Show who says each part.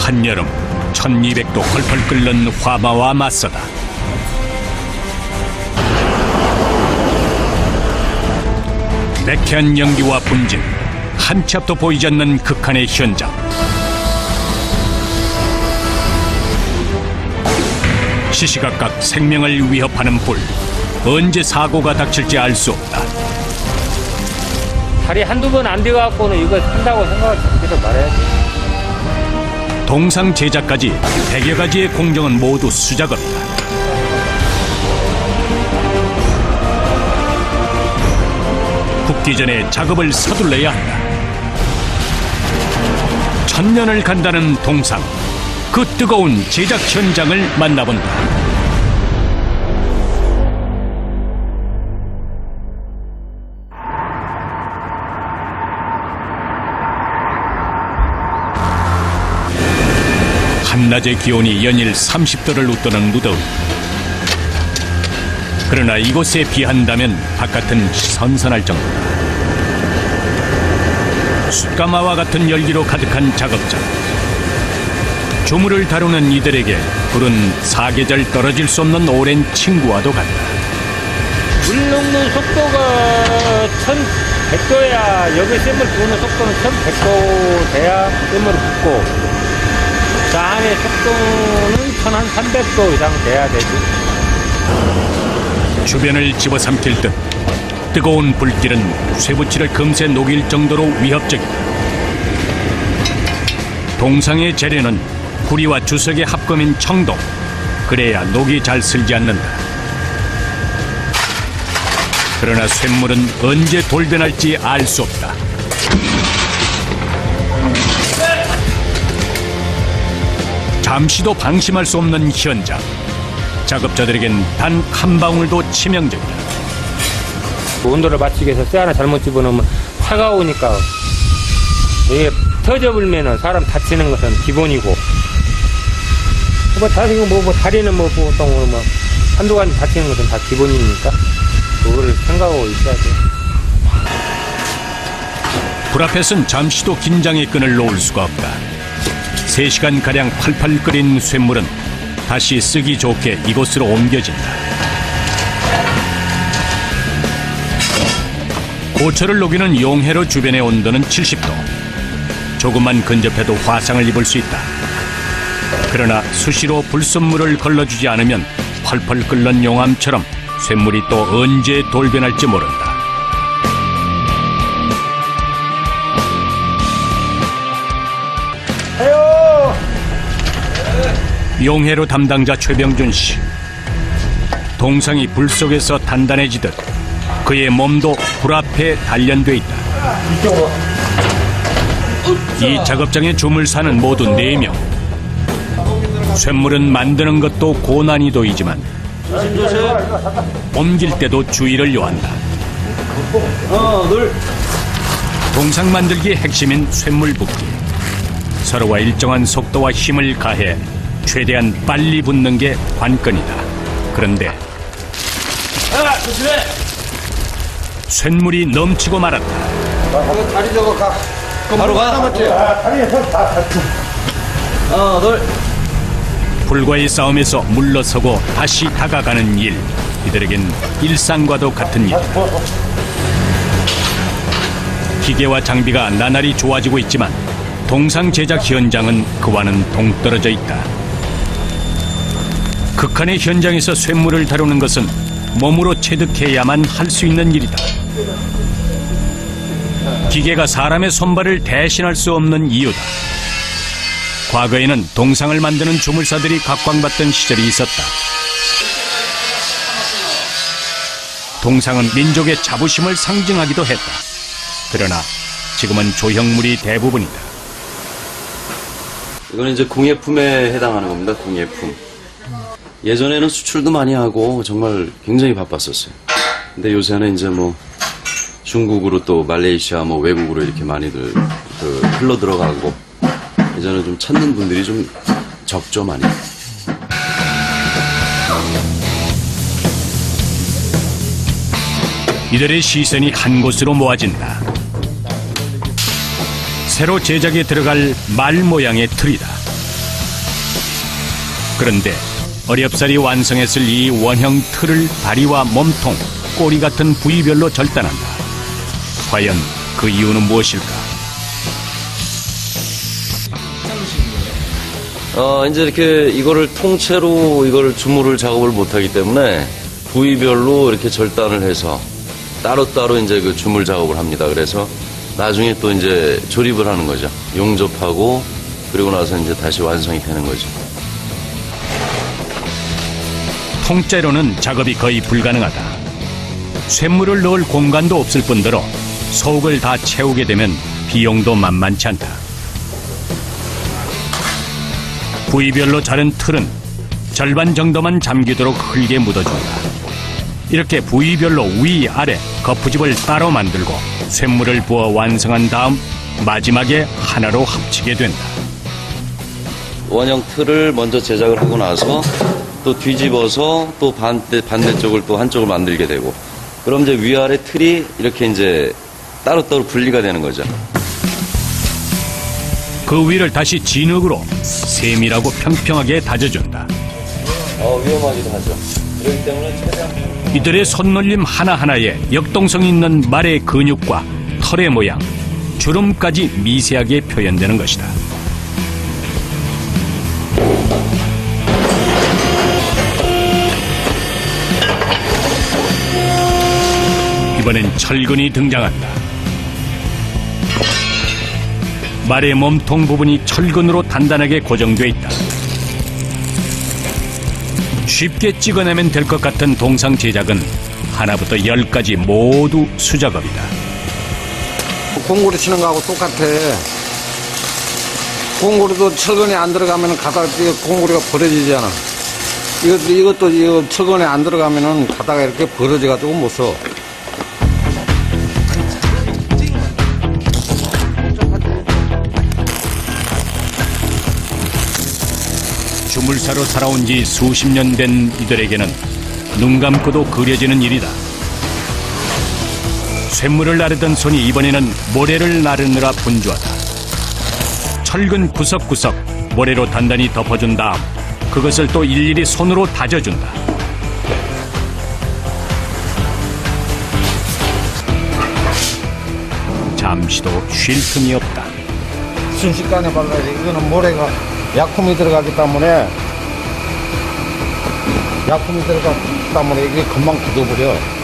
Speaker 1: 한여름 1200도 펄펄 끓는 화마와 맞서다. 매캐한 연기와 분진, 한 치 앞도 보이지 않는 극한의 현장. 시시각각 생명을 위협하는 불. 언제 사고가 닥칠지 알 수 없다.
Speaker 2: 다리 한두 번 안 돼갖고는 이거 한다고 생각을 제대로 말해야지.
Speaker 1: 동상 제작까지 100여 가지의 공정은 모두 수작업이다. 굳기 전에 작업을 서둘러야 한다. 1000년을 간다는 동상, 그 뜨거운 제작 현장을 만나본다. 한낮의 기온이 연일 30도를 웃도는 무더위. 그러나 이곳에 비한다면 바깥은 선선할 정도다. 숯가마와 같은 열기로 가득한 작업장. 조물을 다루는 이들에게 불은 사계절 떨어질 수 없는 오랜 친구와도 같다.
Speaker 2: 물 녹는 속도가 1100도야. 여기 샘을 부는 속도는 1100도 돼야 샘을 붓고, 그 안에 속도는 1300도 이상 돼야 되지.
Speaker 1: 주변을 집어삼킬 듯 뜨거운 불길은 쇠붙이를 금세 녹일 정도로 위협적이다. 동상의 재료는 구리와 주석의 합금인 청동. 그래야 녹이 잘 슬지 않는다. 그러나 쇳물은 언제 돌변할지 알 수 없다. 잠시도 방심할 수 없는 현장. 작업자들에겐 단 한 방울도 치명적이다.
Speaker 2: 온도를 맞추기 위해서 쇠 하나 잘못 집어넣으면 차가우니까 이게 터져불면은 사람 다치는 것은 기본이고, 다리는 보통 한두 가지 다치는 것은 다 기본이니까 그거를 생각하고 있어야 돼.
Speaker 1: 불 앞에선 잠시도 긴장의 끈을 놓을 수가 없다. 3시간가량 팔팔 끓인 쇳물은 다시 쓰기 좋게 이곳으로 옮겨진다. 고철을 녹이는 용해로 주변의 온도는 70도. 조금만 근접해도 화상을 입을 수 있다. 그러나 수시로 불순물을 걸러주지 않으면 펄펄 끓는 용암처럼 쇳물이 또 언제 돌변할지 모른다. 용해로 담당자 최병준 씨. 동상이 불 속에서 단단해지듯 그의 몸도 불 앞에 단련돼 있다. 이 작업장의 주물사는 모두 4명. 쇳물은 만드는 것도 고난이도이지만 옮길 때도 주의를 요한다. 동상 만들기의 핵심인 쇳물 붓기. 서로가 일정한 속도와 힘을 가해 최대한 빨리 붓는 게 관건이다. 그런데 쇳물이 넘치고 말았다.
Speaker 3: 다리 저거 가. 바로 가. 다리에 다.
Speaker 1: 불과의 싸움에서 물러서고 다시 다가가는 일. 이들에겐 일상과도 같은 일이다. 기계와 장비가 나날이 좋아지고 있지만 동상 제작 현장은 그와는 동떨어져 있다. 극한의 현장에서 쇳물을 다루는 것은 몸으로 체득해야만 할 수 있는 일이다. 기계가 사람의 손발을 대신할 수 없는 이유다. 과거에는 동상을 만드는 주물사들이 각광받던 시절이 있었다. 동상은 민족의 자부심을 상징하기도 했다. 그러나 지금은 조형물이 대부분이다.
Speaker 4: 이거는 이제 공예품에 해당하는 겁니다. 공예품. 예전에는 수출도 많이 하고 정말 굉장히 바빴었어요. 근데 요새는 이제 중국으로 또 말레이시아 외국으로 이렇게 많이들 흘러 들어가고 이제는 좀 찾는 분들이 좀 적죠, 많이.
Speaker 1: 이들의 시선이 한 곳으로 모아진다. 새로 제작에 들어갈 말 모양의 틀이다. 그런데 어렵사리 완성했을 이 원형 틀을 다리와 몸통, 꼬리 같은 부위별로 절단한다. 과연 그 이유는 무엇일까?
Speaker 4: 이제 이렇게 이거를 통째로 이거를 주무를 작업을 못하기 때문에 부위별로 이렇게 절단을 해서 따로따로 이제 그 주물 작업을 합니다. 그래서 나중에 또 이제 조립을 하는 거죠. 용접하고 그리고 나서 이제 다시 완성이 되는 거죠.
Speaker 1: 통째로는 작업이 거의 불가능하다. 쇳물을 넣을 공간도 없을 뿐더러 속을 다 채우게 되면 비용도 만만치 않다. 부위별로 자른 틀은 절반 정도만 잠기도록 흙에 묻어준다. 이렇게 부위별로 위, 아래, 거푸집을 따로 만들고 쇳물을 부어 완성한 다음 마지막에 하나로 합치게 된다.
Speaker 4: 원형 틀을 먼저 제작을 하고 나서 또 뒤집어서 또 반대쪽을 또 한쪽을 만들게 되고 그럼 이제 위아래 틀이 이렇게 이제 따로따로 분리가 되는 거죠.
Speaker 1: 그 위를 다시 진흙으로 세밀하고 평평하게 다져준다.
Speaker 4: 위험하기도 하죠. 그렇기 때문에 최대한
Speaker 1: 이들의 손놀림 하나하나에 역동성이 있는 말의 근육과 털의 모양, 주름까지 미세하게 표현되는 것이다. 이번엔 철근이 등장한다. 말의 몸통 부분이 철근으로 단단하게 고정돼 있다. 쉽게 찍어내면 될 것 같은 동상 제작은 하나부터 10까지 모두 수작업이다.
Speaker 3: 공구리 치는 거하고 똑같아. 공구리도 철근에 안 들어가면 가다가 공구리가 벌어지잖아. 이것도 철근에 안 들어가면은 가다가 이렇게 벌어져가지고 못 써.
Speaker 1: 주물사로 살아온 지 수십 년 된 이들에게는 눈 감고도 그려지는 일이다. 쇳물을 나르던 손이 이번에는 모래를 나르느라 분주하다. 철근 구석구석 모래로 단단히 덮어준 다음 그것을 또 일일이 손으로 다져준다. 잠시도 쉴 틈이 없다.
Speaker 3: 순식간에 발라야 돼. 이거는 모래가 약품이 들어가기 때문에 이게 금방 굳어버려.